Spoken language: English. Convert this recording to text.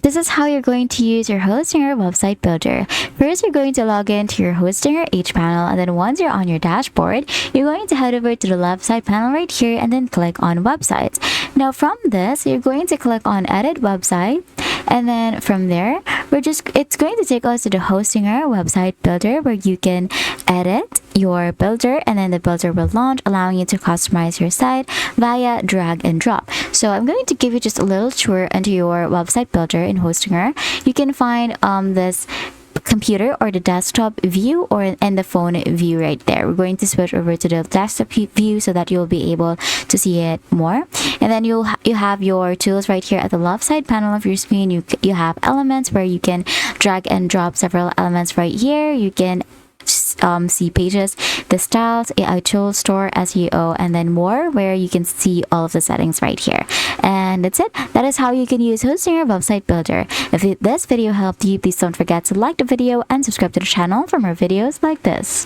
This is how you're going to use your Hostinger website builder. First, you're going to log into your Hostinger H panel, and then once you're on your dashboard, you're going to head over to the left side panel right here and then click on websites. Now from this, you're going to click on edit website, and then from there, it's going to take us to the Hostinger website builder where you can edit your builder, and then the builder will launch, allowing you to customize your site via drag and drop. So I'm going to give you just a little tour into your website builder in Hostinger. You can find this computer or the desktop view or in the phone view right there. We're going to switch over to the desktop view so that you'll be able to see it more. And then you have your tools right here at the left side panel of your screen. You have elements where you can drag and drop several elements right here. You can see pages, the styles, AI tools, store, SEO, and then more, where you can see all of the settings right here. And that's it. That is how you can use Hostinger website builder. If this video helped you, please don't forget to like the video and subscribe to the channel for more videos like this.